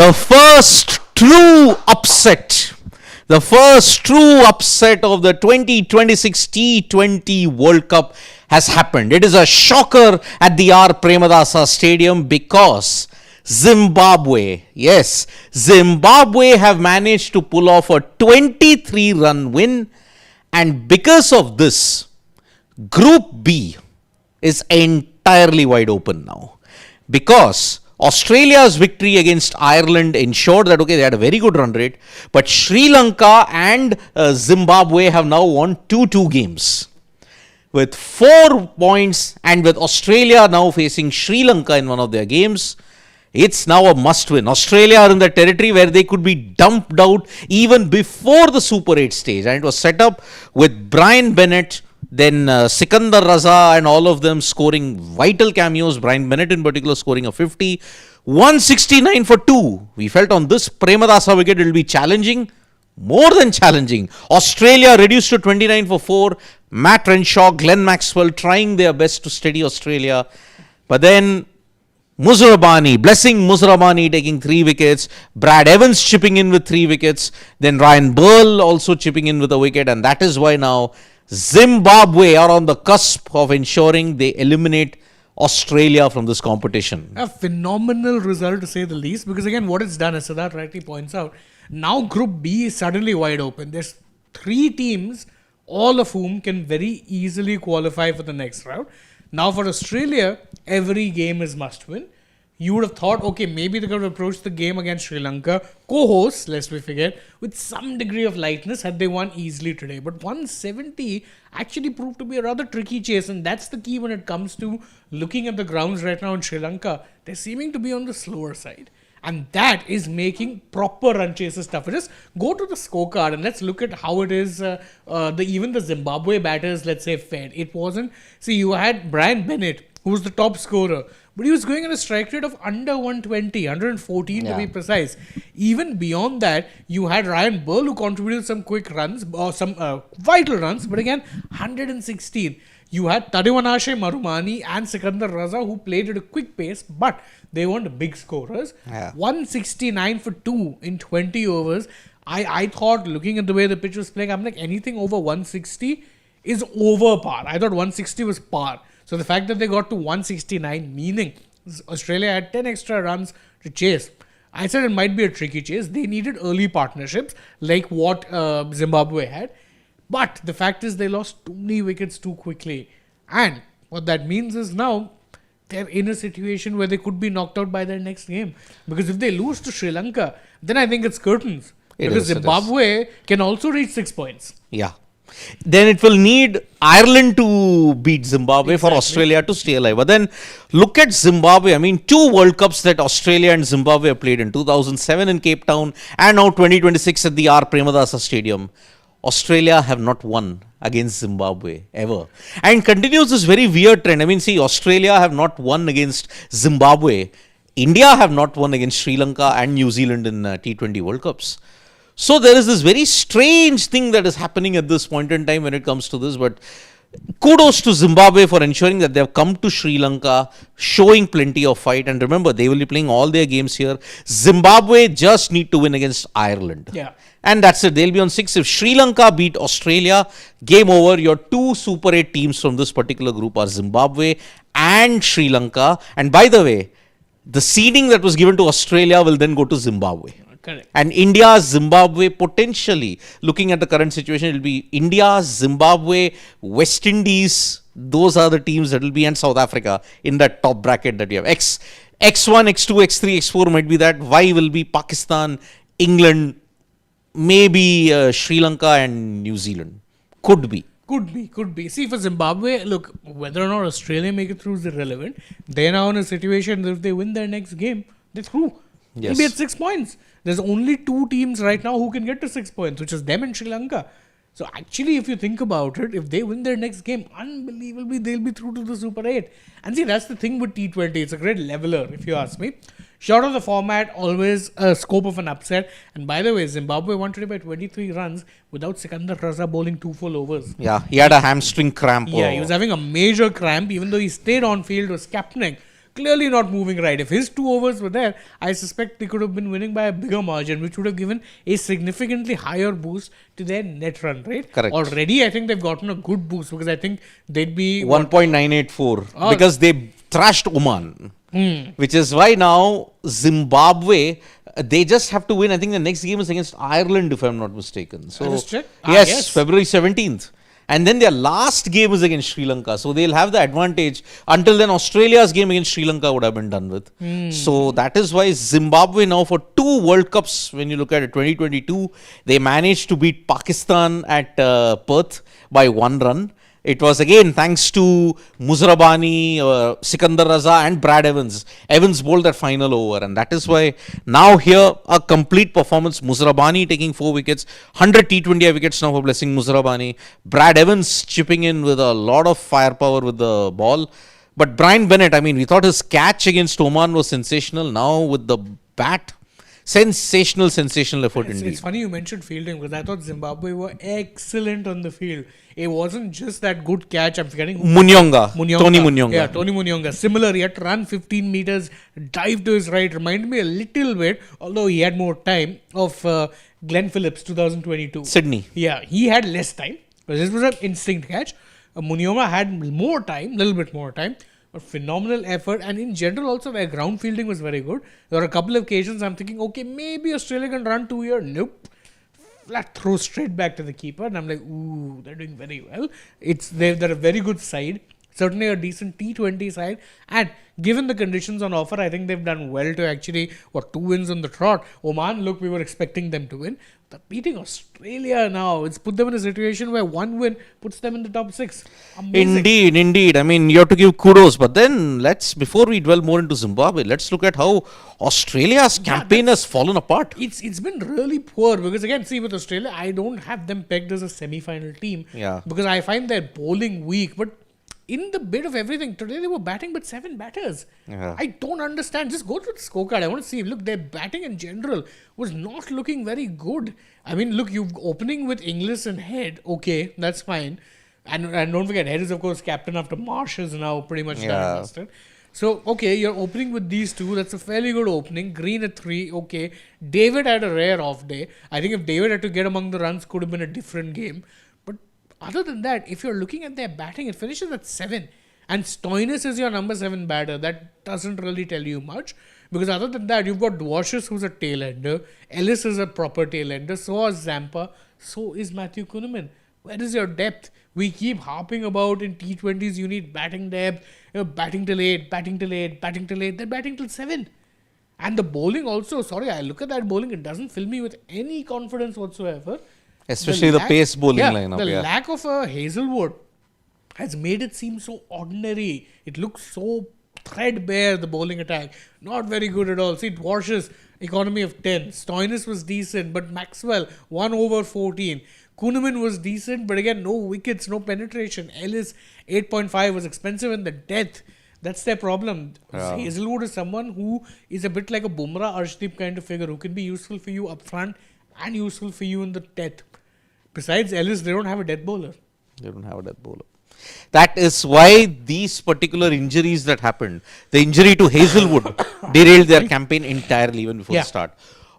The first true upset. The first true upset of the 2026 T20 World Cup has happened. It is a shocker at the Premadasa Stadium because Zimbabwe, yes, Zimbabwe have managed to pull off a 23-run win, and because of this, Group B is entirely wide open now, because Australia's victory against Ireland ensured that, okay, they had a very good run rate, but Sri Lanka and Zimbabwe have now won 2-2 games with 4 points, and with Australia now facing Sri Lanka in one of their games, it's now a must win. Australia are in the territory where they could be dumped out even before the Super 8 stage, and it was set up with Brian Bennett, then Sikandar Raza and all of them scoring vital cameos. Brian Bennett in particular scoring a 50. 169 for 2. We felt on this Premadasa wicket it will be challenging. More than challenging. Australia reduced to 29 for 4. Matt Renshaw, Glenn Maxwell trying their best to steady Australia. But then Blessing Muzrabani taking 3 wickets. Brad Evans chipping in with 3 wickets. Then Ryan Burl also chipping in with a wicket. And that is why now Zimbabwe are on the cusp of ensuring they eliminate Australia from this competition. A phenomenal result, to say the least, because again, what it's done, as Siddharth rightly points out, now Group B is suddenly wide open. There's 3 teams, all of whom can very easily qualify for the next round. Now for Australia, every game is must win. You would have thought, okay, maybe they're going to approach the game against Sri Lanka, co-hosts, lest we forget, with some degree of lightness had they won easily today. But 170 actually proved to be a rather tricky chase, and that's the key when it comes to looking at the grounds right now in Sri Lanka. They're seeming to be on the slower side. And that is making proper run chases tougher. Just go to the scorecard and let's look at how it is, even the Zimbabwe batters, let's say, fared. It wasn't... See, you had Brian Bennett, who was the top scorer, but he was going at a strike rate of under 120, 114 to be precise. Even beyond that, you had Ryan Burl, who contributed some quick runs, or some vital runs, but again, 116. You had Tadiwanashe Marumani and Sikandar Raza, who played at a quick pace, but they weren't big scorers. 169 for 2 in 20 overs. I thought, looking at the way the pitch was playing, I'm like, anything over 160 is over par. I thought 160 was par. So the fact that they got to 169, meaning Australia had 10 extra runs to chase. I said it might be a tricky chase. They needed early partnerships like what Zimbabwe had. But the fact is they lost too many wickets too quickly. And what that means is now they're in a situation where they could be knocked out by their next game. Because if they lose to Sri Lanka, then I think it's curtains. Because Zimbabwe can also reach 6 points. Yeah. Then it will need Ireland to beat Zimbabwe for Australia to stay alive. But then look at Zimbabwe. I mean, 2 World Cups that Australia and Zimbabwe have played in 2007 in Cape Town and now 2026 at the Premadasa Stadium. Australia have not won against Zimbabwe ever. And continues this very weird trend. I mean, see, Australia have not won against Zimbabwe. India have not won against Sri Lanka and New Zealand in T20 World Cups. So there is this very strange thing that is happening at this point in time when it comes to this. But kudos to Zimbabwe for ensuring that they have come to Sri Lanka, showing plenty of fight. And remember, they will be playing all their games here. Zimbabwe just need to win against Ireland. Yeah. And that's it. They'll be on 6. If Sri Lanka beat Australia, game over. Your 2 Super 8 teams from this particular group are Zimbabwe and Sri Lanka. And by the way, the seeding that was given to Australia will then go to Zimbabwe. Correct. And India, Zimbabwe, potentially, looking at the current situation, it will be India, Zimbabwe, West Indies. Those are the teams that will be, and South Africa in that top bracket that you have. X1, X2, X3, X4 might be that. Y will be Pakistan, England, maybe Sri Lanka and New Zealand. Could be. Could be. See, for Zimbabwe, look, whether or not Australia make it through is irrelevant. They're now in a situation that if they win their next game, they're through. They'll be at 6 points. There's only 2 teams right now who can get to 6 points, which is them and Sri Lanka. So actually, if you think about it, if they win their next game, unbelievably, they'll be through to the Super 8. And see, that's the thing with T20. It's a great leveler, if you ask me. Short of the format, always a scope of an upset. And by the way, Zimbabwe won today by 23 runs without Sikandar Raza bowling 2 full overs. Yeah, he had a hamstring cramp. Yeah, he was having a major cramp, even though he stayed on field, was captaining. clearly not moving right. If his 2 overs were there, I suspect they could have been winning by a bigger margin, which would have given a significantly higher boost to their net run rate. Correct. Already, I think they've gotten a good boost because I think they'd be 1.984 because they thrashed Oman. Hmm. Which is why now Zimbabwe, they just have to win. I think the next game is against Ireland, if I'm not mistaken. So just check. yes, February 17th. And then their last game is against Sri Lanka. So they'll have the advantage. Until then, Australia's game against Sri Lanka would have been done with. So that is why Zimbabwe now for 2 World Cups, when you look at it, 2022, they managed to beat Pakistan at Perth by 1 run. It was again thanks to Muzrabani, Sikandar Raza and Brad Evans. Evans bowled that final over, and that is why now here a complete performance. Muzrabani taking 4 wickets, 100 T20 wickets now for blessing Muzrabani. Brad Evans chipping in with a lot of firepower with the ball. But Brian Bennett, I mean, we thought his catch against Oman was sensational. Now with the bat, sensational effort indeed. It's funny you mentioned fielding because I thought Zimbabwe were excellent on the field. It wasn't just that good catch. I'm forgetting Munyonga. Tony Munyonga. Yeah, Tony Munyonga. Similar, he had to run 15 meters, dive to his right. Reminded me a little bit, although he had more time, of Glenn Phillips 2022. Sydney. Yeah, he had less time because this was an instinct catch. Munyonga had more time, little bit more time. But phenomenal effort, and in general also their ground fielding was very good. There were a couple of occasions I'm thinking, okay, maybe Australia can run 2 here. Nope. Flat throw straight back to the keeper, and I'm like, ooh, they're doing very well. They're a very good side, certainly a decent T20 side, and given the conditions on offer, I think they've done well to actually 2 wins on the trot. Oman, look, we were expecting them to win. They're beating Australia now. It's put them in a situation where 1 win puts them in the top 6. Amazing. Indeed. I mean, you have to give kudos. But then before we dwell more into Zimbabwe, let's look at how Australia's campaign has fallen apart. It's been really poor because again, see with Australia, I don't have them pegged as a semi-final team. Yeah. Because I find their bowling weak. But in the bit of everything, today they were batting with 7 batters. Yeah. I don't understand. Just go through the scorecard. I want to see. Look, their batting in general was not looking very good. I mean, look, you're opening with Inglis and Head. Okay, that's fine. And don't forget, Head is of course captain after Marsh is now pretty much done and dusted. So, okay, you're opening with these 2. That's a fairly good opening. Green at 3. Okay. David had a rare off day. I think if David had to get among the runs, could have been a different game. But other than that, if you're looking at their batting, it finishes at 7. And Stoinis is your number 7 batter. That doesn't really tell you much. Because other than that, you've got Dwarshuis, who's a tail-ender. Ellis is a proper tail-ender. So is Zampa. So is Matthew Kuhnemann. Where is your depth? We keep harping about in T20s, you need batting depth. Batting till 8, batting till 8, batting till 8. They're batting till 7. And the bowling also, sorry, I look at that bowling, it doesn't fill me with any confidence whatsoever. Especially the pace bowling lineup. The lack of a Hazelwood has made it seem so ordinary. It looks so threadbare, the bowling attack. Not very good at all. See, Dwarshuis, economy of 10. Stoinis was decent, but Maxwell, 1 over 14. Kuhnemann was decent, but again, no wickets, no penetration. Ellis, 8.5, was expensive in the death. That's their problem. Yeah. Hazelwood is someone who is a bit like a Bumrah, Arshdeep kind of figure who can be useful for you up front and useful for you in the death. Besides Ellis, they don't have a death bowler. That is why these particular injuries that happened, the injury to Hazelwood derailed their campaign entirely even before the start.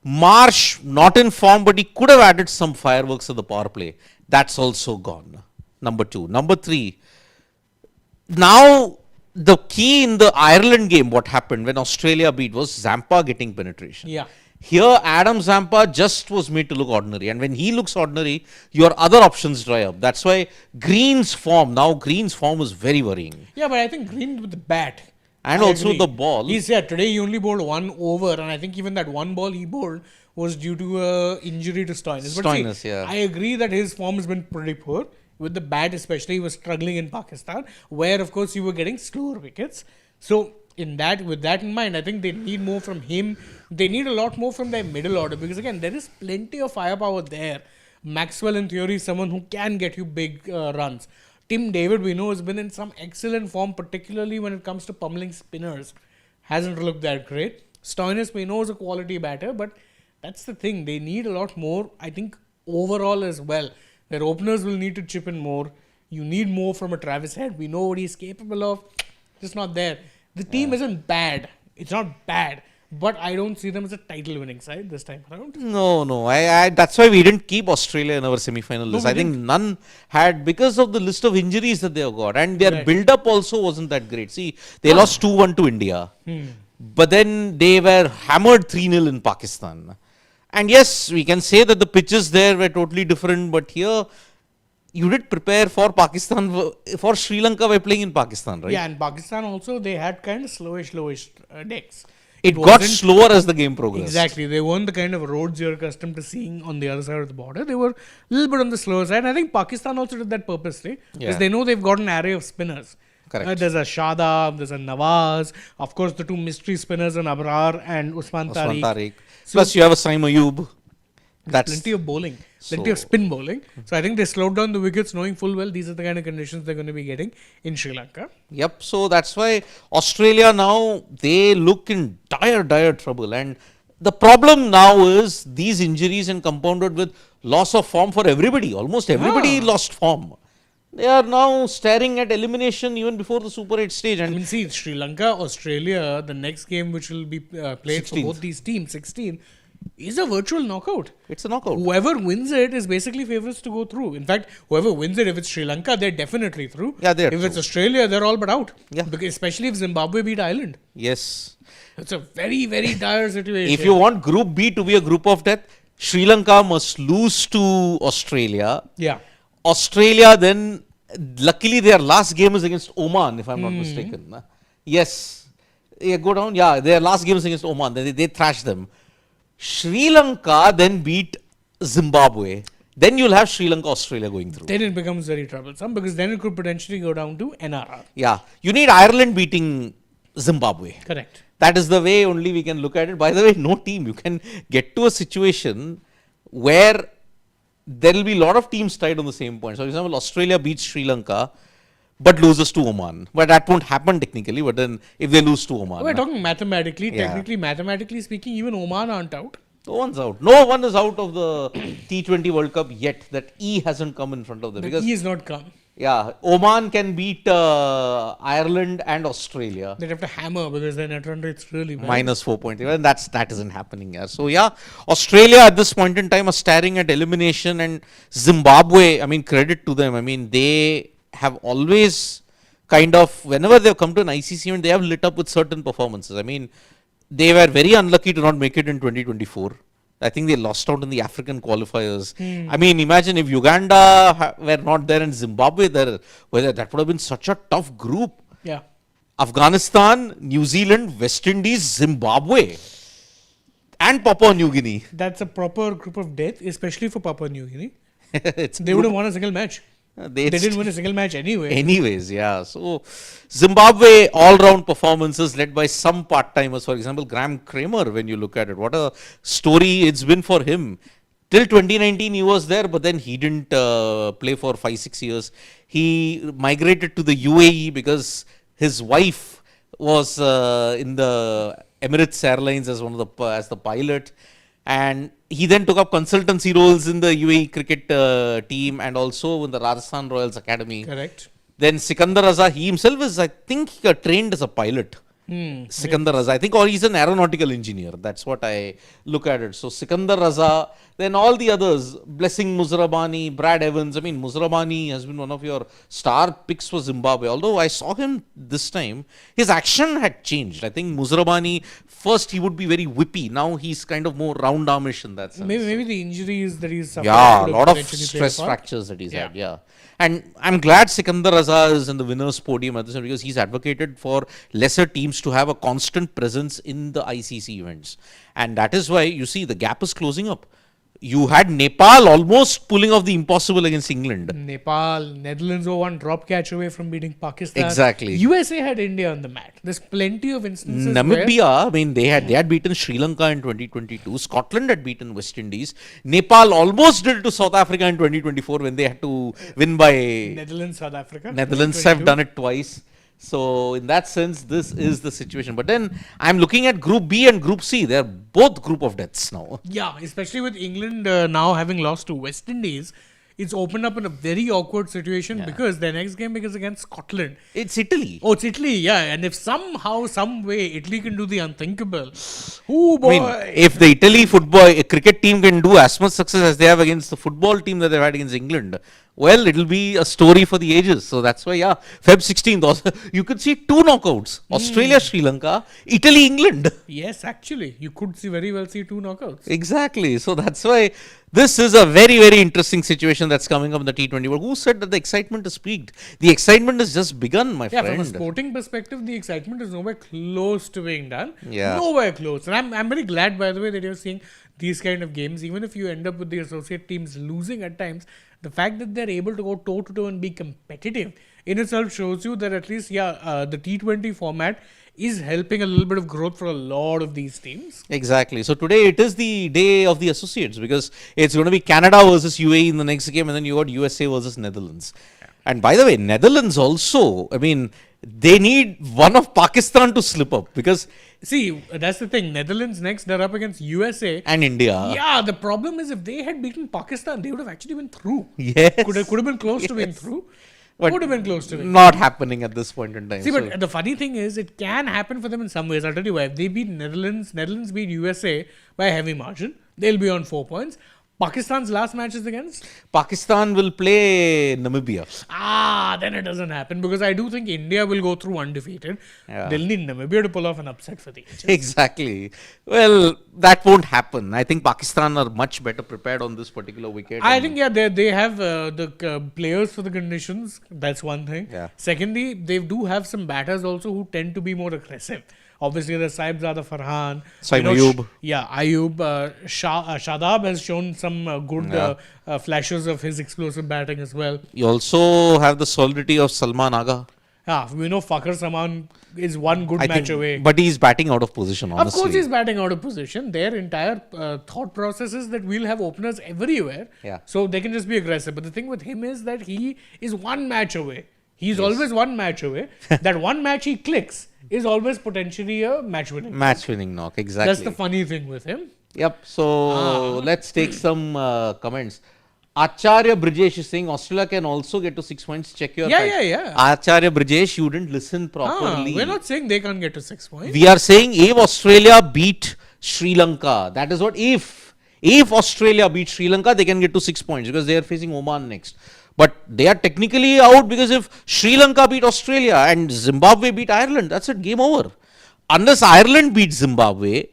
Marsh, not in form, but he could have added some fireworks to the power play. That's also gone. Number 2. Number 3. Now, the key in the Ireland game, what happened when Australia beat was Zampa getting penetration. Yeah. Here, Adam Zampa just was made to look ordinary. And when he looks ordinary, your other options dry up. That's why Green's form is very worrying. Yeah, but I think Green with the bat. And I also agree. The ball. Today he only bowled 1 over, and I think even that 1 ball he bowled was due to injury to Stoinis. But see, I agree that his form has been pretty poor. With the bat especially, he was struggling in Pakistan, where of course you were getting slower wickets. So, with that in mind, I think they need more from him. They need a lot more from their middle order, because again, there is plenty of firepower there. Maxwell in theory is someone who can get you big runs. Tim David, we know, has been in some excellent form, particularly when it comes to pummeling spinners. Hasn't looked that great. Stoinis, we know, is a quality batter, but that's the thing. They need a lot more, I think, overall as well. Their openers will need to chip in more. You need more from a Travis Head. We know what he's capable of. Just not there. The team isn't bad. It's not bad. But I don't see them as a title winning side this time around. No. I that's why we didn't keep Australia in our semi-final list. we I think none had, because of the list of injuries that they have got, and their Right. build-up also wasn't that great. See, they lost 2-1 to India, but then they were hammered 3-0 in Pakistan. And yes, we can say that the pitches there were totally different, but here you did prepare for Pakistan, for Sri Lanka by playing in Pakistan, right? Yeah, and Pakistan also, they had kind of slowish decks. It got wasn't- slower as the game progressed. Exactly. They weren't the kind of roads you're accustomed to seeing on the other side of the border. They were a little bit on the slower side. I think Pakistan also did that purposely because Yeah. they know they've got an array of spinners. Correct. There's a Shadab, there's a Nawaz, of course, the two mystery spinners, and Abrar and Usman Usman Tariq. Tariq. Plus, you have a Saim Ayub. That's Plenty of bowling, plenty So- of spin bowling. So I think they slowed down the wickets, knowing full well these are the kind of conditions they're going to be getting in Sri Lanka. Yep. So that's why Australia now, they look in dire trouble. And the problem now is these injuries and compounded with loss of form for everybody. Almost everybody lost form. They are now staring at elimination even before the Super 8 stage. I And mean, see, Sri Lanka, Australia, the next game which will be played for 16th. both these teams, 16, is a virtual knockout. it's a knockout. Whoever wins it is basically favorites to go through. In fact, whoever wins it, if it's Sri Lanka, they're definitely through. Yeah, they're If it's through. Australia, they're all but out. Yeah. Because especially if Zimbabwe beat Ireland. Yes. It's a very, very dire situation. If you want Group B to be a group of death, Sri Lanka must lose to Australia. Yeah. Australia then, luckily their last game is against Oman, if I'm not mistaken. Yes. Yeah, go down. Yeah, their last game is against Oman. They thrashed them. Sri Lanka then beat Zimbabwe. Then you'll have Sri Lanka, Australia going through. Then it becomes very troublesome because then it could potentially go down to NRR. Yeah. You need Ireland beating Zimbabwe. Correct. That is the way only we can look at it. By the way, no team. You can get to a situation where there will be a lot of teams tied on the same point. So, for example, Australia beats Sri Lanka but loses to Oman. But that won't happen technically. But then if they lose to Oman, We're talking mathematically. Yeah. Technically, mathematically speaking, even Oman aren't out. no one's out. No one is out of the T20 World Cup yet. That E hasn't come in front of them. The Because E is not come. yeah, Oman can beat Ireland and Australia. They'd have to hammer because their net run rate's really bad. Minus 4.8, and that isn't happening here. So yeah, Australia at this point in time are staring at elimination, and Zimbabwe, I mean, credit to them. I mean, they have always kind of, whenever they've come to an ICC event, they have lit up with certain performances. I mean, they were very unlucky to not make it in 2024. I think they lost out in the African qualifiers. I mean, imagine if Uganda were not there and Zimbabwe there, whether that would have been such a tough group. Yeah. Afghanistan, New Zealand, West Indies, Zimbabwe, and Papua New Guinea. That's a proper group of death, especially for Papua New Guinea. It's They would have won a single match. they They didn't win a single match anyway. Anyways, yeah. So Zimbabwe all-round performances led by some part-timers. For example, Graham Kramer. When you look at it, what a story it's been for him. Till 2019, he was there, but then he didn't play for 5-6 years. He migrated to the UAE because his wife was in the Emirates Airlines as as the pilot, and he then took up consultancy roles in the UAE cricket team and also in the Rajasthan Royals Academy. Correct. Then Sikandar Raza, he himself is, I think, trained as a pilot. Sikandar Raza, I think, or he's an aeronautical engineer. That's what I look at it. So Sikandar Raza, then all the others, Blessing Muzrabani, Brad Evans. I mean, Muzrabani has been one of your star picks for Zimbabwe. Although I saw him this time, his action had changed. I think Muzrabani, first he would be very whippy. Now he's kind of more round armish in that sense. Maybe the injuries that he's suffered. Yeah, a could lot have of potentially played a stress part. fractures that he's Yeah. had. Yeah. And I'm glad Sikandar Raza is in the winners' podium at this time because he's advocated for lesser teams to have a constant presence in the ICC events. And that is why you see the gap is closing up. You had Nepal almost pulling off the impossible against England. Nepal, Netherlands were one drop catch away from beating Pakistan. Exactly. USA had India on the mat. There's plenty of instances where Namibia, I mean, they had beaten Sri Lanka in 2022. Scotland had beaten West Indies. Nepal almost did it to South Africa in 2024 when they had to win by Netherlands, South Africa. Netherlands have done it twice. So in that sense, this is the situation. But then I'm looking at Group B and Group C. They're both group of deaths now. Yeah, especially with England now having lost to West Indies. it's opened up in a very awkward situation because their next game is against Scotland. It's Italy. Oh, it's Italy, yeah. And if somehow, some way, Italy can do the unthinkable, oh boy! I mean, if the Italy cricket team can do as much success as they have against the football team that they've had against England, well, it'll be a story for the ages. So that's why, Feb 16th, you could see 2 knockouts: Australia, Sri Lanka, Italy, England. Yes, actually, you could very well see 2 knockouts. Exactly. So that's why this is a very, very interesting situation that's coming up in the T20 World. Who said that the excitement is peaked? The excitement has just begun, my friend. From a sporting perspective, the excitement is nowhere close to being done. Yeah. Nowhere close. And I'm very glad, by the way, that you're seeing these kind of games. Even if you end up with the associate teams losing at times, the fact that they're able to go toe-to-toe and be competitive in itself shows you that at least, the T20 format is helping a little bit of growth for a lot of these teams. Exactly. So today it is the day of the associates because it's going to be Canada versus UAE in the next game, and then you got USA versus Netherlands. Yeah. And by the way, Netherlands also, I mean, they need one of Pakistan to slip up because... See, that's the thing. Netherlands next, they're up against USA. And India. Yeah, the problem is if they had beaten Pakistan, they would have actually been through. Yes. Could have been close to being through. But would have been close to it. Not happening at this point in time. See, but the funny thing is, it can happen for them in some ways. I'll tell you why. If they beat Netherlands beat USA by a heavy margin, they'll be on 4 points. Pakistan's last match is against? Pakistan will play Namibia. Then it doesn't happen because I do think India will go through undefeated. Yeah. They'll need Namibia to pull off an upset for the ages. Exactly. Well, that won't happen. I think Pakistan are much better prepared on this particular wicket. I think, they have the players for the conditions. That's one thing. Yeah. Secondly, they do have some batters also who tend to be more aggressive. Obviously, the Saibzada Farhan. Saim Ayub. Ayub. Shadab has shown some good flashes of his explosive batting as well. You also have the solidity of Salman Agha. We know Fakhar Zaman is one good match away. But he's batting out of position, honestly. Of course, he's batting out of position. Their entire thought process is that we'll have openers everywhere. Yeah. So they can just be aggressive. But the thing with him is that he is one match away. He's always one match away. That one match he clicks is always potentially a match-winning. Match-winning knock, exactly. That's the funny thing with him. Yep. So let's take some comments. Acharya Brijesh is saying Australia can also get to 6 points. Check your Acharya Brijesh, you didn't listen properly. We're not saying they can't get to 6 points. We are saying if Australia beat Sri Lanka, that is what if Australia beat Sri Lanka, they can get to 6 points because they are facing Oman next. But they are technically out because if Sri Lanka beat Australia and Zimbabwe beat Ireland, that's it, game over. Unless Ireland beats Zimbabwe,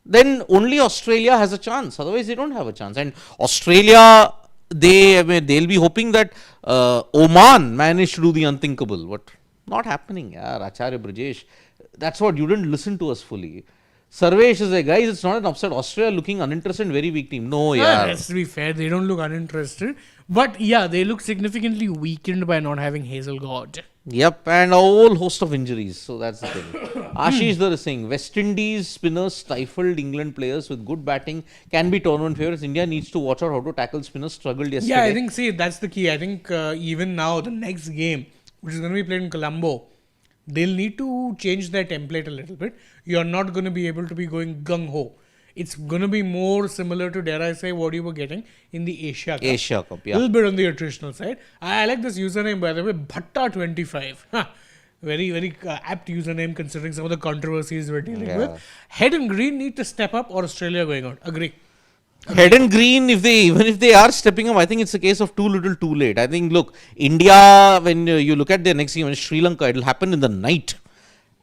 then only Australia has a chance. Otherwise, they don't have a chance. And Australia, they'll be hoping that Oman managed to do the unthinkable. But not happening, Acharya Brijesh. That's what, you didn't listen to us fully. Sarvesh is like, guys, it's not an upset. Australia looking uninterested, very weak team. No, Let's be fair, they don't look uninterested. But they look significantly weakened by not having Hazel God. Yep, and a whole host of injuries. So that's the thing. Ashish Dhar is saying, West Indies spinners stifled England players with good batting, can be tournament favorites. India needs to watch out how to tackle spinners, struggled yesterday. Yeah, I think, that's the key. I think even now, the next game, which is going to be played in Colombo, they'll need to change their template a little bit. You're not going to be able to be going gung-ho. It's going to be more similar to, dare I say, what you were getting in the Asia Cup. Asia Cup, yeah. A little bit on the attritional side. I like this username, by the way, Bhatta25. Very, very apt username considering some of the controversies we're dealing with. Head and Green need to step up or Australia going out. Agree. Head and Green, even if they are stepping up, I think it's a case of too little, too late. I think, look, India, when you look at their next game, Sri Lanka, it will happen in the night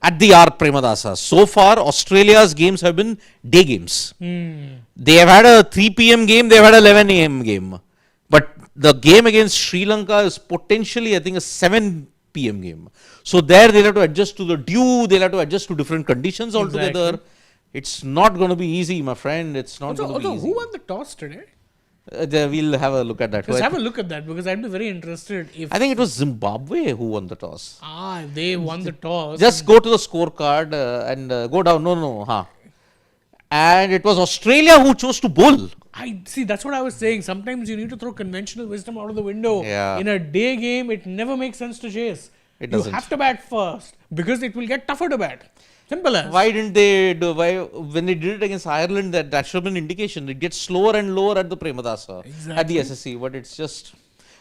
at the Premadasa. So far, Australia's games have been day games. They have had a 3 p.m. game, they have had an 11 a.m. game. But the game against Sri Lanka is potentially, I think, a 7 p.m. game. So there they'll have to adjust to the dew, they'll have to adjust to different conditions altogether. Exactly. It's not going to be easy, my friend. It's not going to be easy. Who won the toss today? We'll have a look at that. Just have a look at that because I'd be very interested if... I think it was Zimbabwe who won the toss. They won the toss. Just go to the scorecard and go down. No. And it was Australia who chose to bowl. That's what I was saying. Sometimes you need to throw conventional wisdom out of the window. Yeah. In a day game, it never makes sense to chase. It doesn't. You have to bat first because it will get tougher to bat. Simple as. Why didn't they do? Why when they did it against Ireland? That should have been an indication. It gets slower and lower at the Premadasa at the Exactly. SSC, but it's just.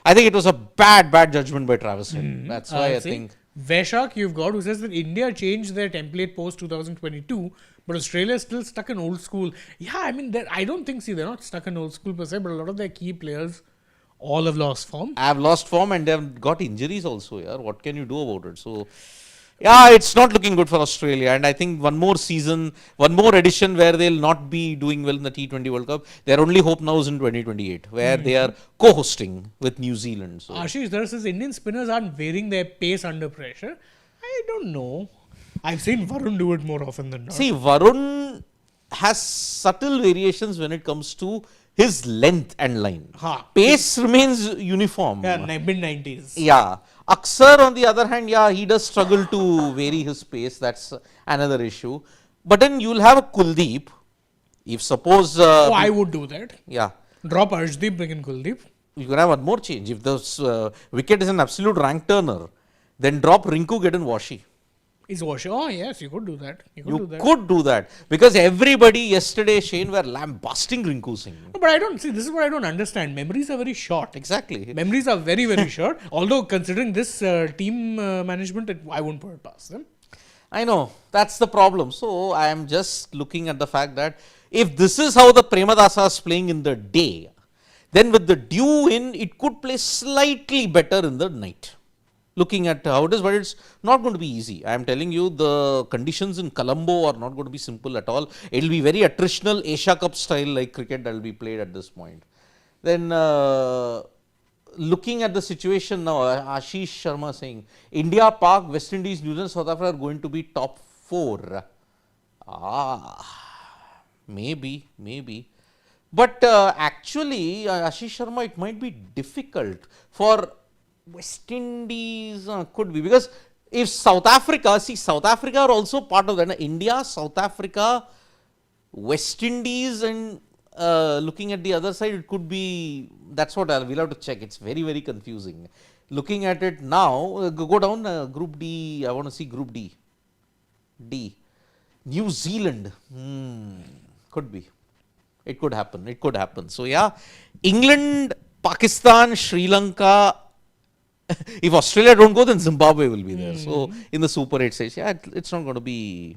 I think it was a bad judgment by Travis Head. That's why I See, think. Veshak you've got who says that India changed their template post 2022, but Australia is still stuck in old school. Yeah, I mean, I don't think, they're not stuck in old school per se, but a lot of their key players all have lost form. Have lost form and they've got injuries also. Yeah, what can you do about it? So, yeah, it's not looking good for Australia. And I think one more season, one more edition where they'll not be doing well in the T20 World Cup. Their only hope now is in 2028, where they are co-hosting with New Zealand. So. Ashish there says Indian spinners aren't varying their pace under pressure. I don't know. I've seen Varun do it more often than not. See, Varun has subtle variations when it comes to his length and line. Ha. Pace remains uniform. Yeah, mid-90s. Yeah. Aksar, on the other hand, yeah, he does struggle to vary his pace. That's another issue. But then you'll have a Kuldeep. If suppose. I would do that. Yeah. Drop Arshdeep, bring in Kuldeep. You can have one more change. If the wicket is an absolute rank turner, then drop Rinku, get in Washi. Is Washi? Oh, yes, you could do that. You could do that. Because everybody yesterday, Shane, were lambasting Rinku Singh. No, but I don't see. This is what I don't understand. Memories are very short. Exactly. Memories are very, very short. Although, considering this team management, I won't put it past them. I know. That's the problem. So, I am just looking at the fact that if this is how the Premadasa is playing in the day, then with the dew in, it could play slightly better in the night. Looking at how it is, but it's not going to be easy. I am telling you, the conditions in Colombo are not going to be simple at all. It will be very attritional Asia Cup style like cricket that will be played at this point. Then, looking at the situation now, Ashish Sharma saying, India, Pak, West Indies, New Zealand, South Africa are going to be top 4. Maybe. But actually, Ashish Sharma, it might be difficult for West Indies, could be, because if South Africa are also part of that. India, South Africa, West Indies, and looking at the other side, it could be, that's what we'll have to check. It's very, very confusing. Looking at it now, go down, Group D, I want to see Group D. New Zealand, could be. It could happen. So, yeah, England, Pakistan, Sri Lanka. If Australia don't go, then Zimbabwe will be there. So, in the Super 8 stage, yeah, it's not going to be.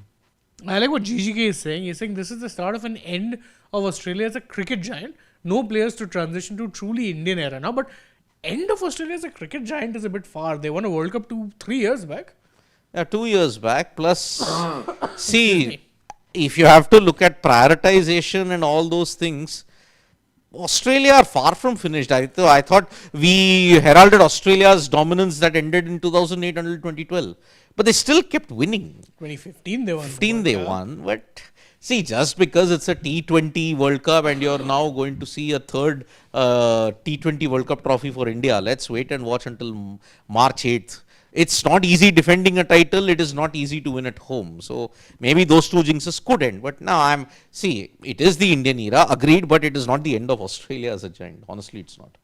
I like what GGK is saying. He's saying this is the start of an end of Australia as a cricket giant. No players to transition to truly Indian era now. But end of Australia as a cricket giant is a bit far. They won a World Cup 3 years back. Yeah, 2 years back. Plus, see, if you have to look at prioritization and all those things, Australia are far from finished. I thought we heralded Australia's dominance that ended in 2008 until 2012. But they still kept winning. 2015 they won. 15 they won. But see, just because it's a T20 World Cup and you're now going to see a third T20 World Cup trophy for India, let's wait and watch until March 8th. It's not easy defending a title. It is not easy to win at home. So maybe those two jinxes could end. But now it is the Indian era, agreed, but it is not the end of Australia as a giant. Honestly, it's not.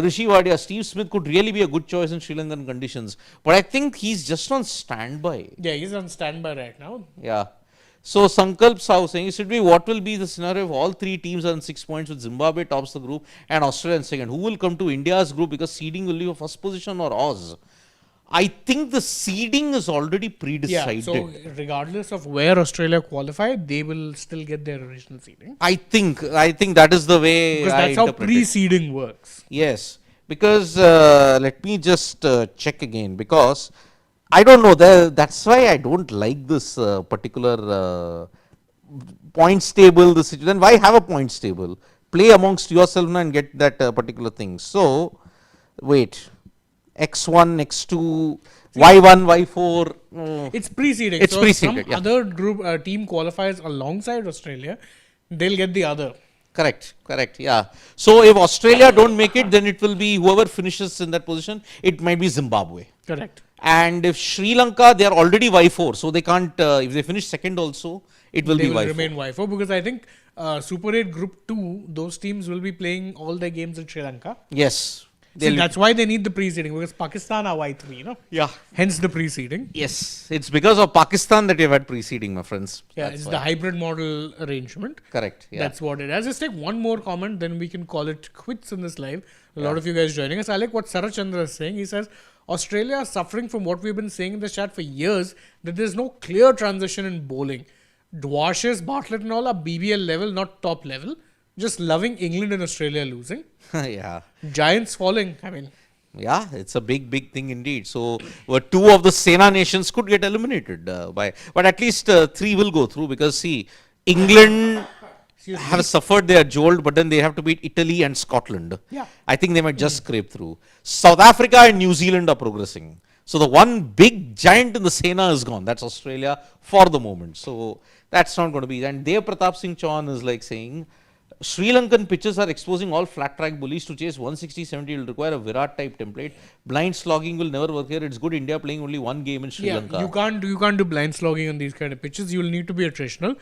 Rishi Wadia, Steve Smith could really be a good choice in Sri Lankan conditions. But I think he's just on standby. Yeah, he's on standby right now. Yeah. So Sankalp Sao saying, should be what will be the scenario if all 3 teams are on 6 points with Zimbabwe tops the group and Australia in second? Who will come to India's group because seeding will leave a first position or Oz? I think the seeding is already pre-decided. Yeah, so regardless of where Australia qualified, they will still get their original seeding. I think that is the way because that's how pre-seeding works. Yes, because let me just check again, because I don't know, that's why I don't like this particular points table. Then why have a points table? Play amongst yourself and get that particular thing. So, wait. X1, X2, Y1, Y4. It's pre-seeded. It's so pre-seeded. Some other group team qualifies alongside Australia, they'll get the other. Correct. Yeah. So if Australia don't make it, then it will be whoever finishes in that position. It might be Zimbabwe. Correct. And if Sri Lanka, they are already Y4, so they can't. If they finish second also, it will be Y4. They will remain Y4 because I think Super 8 Group 2, those teams will be playing all their games in Sri Lanka. Yes. See, that's why they need the pre-seeding, because Pakistan are Y3, Yeah. Hence the pre-seeding. Yes, it's because of Pakistan that you've had preceding, my friends. Yeah, That's it's why. the hybrid model arrangement. Correct. Yeah. That's what it is. Just take one more comment, then we can call it quits in this live. A lot of you guys joining us. I like what Sarachandra is saying. He says, Australia are suffering from what we've been saying in the chat for years, that there's no clear transition in bowling. Dwashes, Bartlett and all are BBL level, not top level. Just loving England and Australia losing. Yeah. Giants falling. I mean, Yeah, it's a big thing indeed. So, two of the Sena nations could get eliminated but at least three will go through because see, England have suffered their jolt, but then they have to beat Italy and Scotland. Yeah. I think they might just scrape through. South Africa and New Zealand are progressing. So the one big giant in the Sena is gone. That's Australia for the moment. So that's not going to be. And Dev Pratap Singh Chauhan is like saying, Sri Lankan pitches are exposing all flat track bullies to chase 160-70. It will require a Virat type template. Blind slogging will never work here. It's good India playing only one game in Sri Lanka. you can't do blind slogging on these kind of pitches. You'll need to be attritional.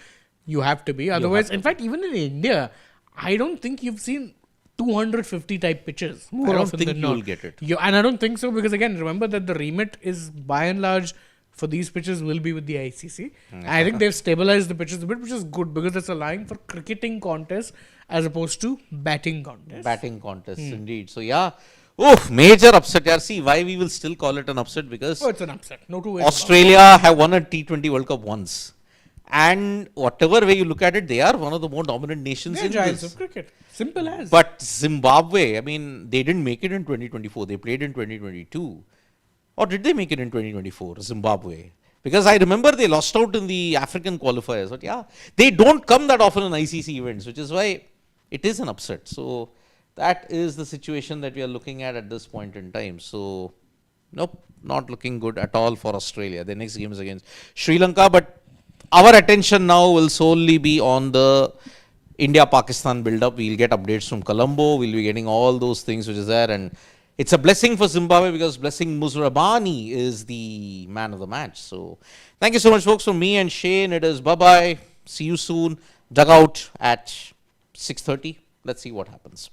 You have to be. Otherwise, in fact, even in India, I don't think you've seen 250 type pitches. More I don't often think than you not. will get it. And I don't think so because again, remember that the remit is by and large for these pitches will be with the ICC. I think they've stabilized the pitches a bit, which is good because it's allowing for cricketing contests as opposed to batting contests. Batting contests, indeed. So yeah, major upset. Yeah, see why we will still call it an upset because Oh, it's an upset. No two ways. Australia have won a T20 World Cup once. And whatever way you look at it, they are one of the more dominant nations They're in giants this. of cricket. Simple as. But Zimbabwe, I mean, they didn't make it in 2024. They played in 2022. Or did they make it in 2024? Zimbabwe. Because I remember they lost out in the African qualifiers. But yeah, they don't come that often in ICC events, which is why it is an upset. So that is the situation that we are looking at this point in time. So, nope, not looking good at all for Australia. The next game is against Sri Lanka. But our attention now will solely be on the India-Pakistan build-up. We'll get updates from Colombo. We'll be getting all those things which is there. And it's a blessing for Zimbabwe because Blessing Muzrabani is the man of the match. So thank you so much, folks. From me and Shane, it is bye-bye. See you soon. Dugout at 6:30. Let's see what happens.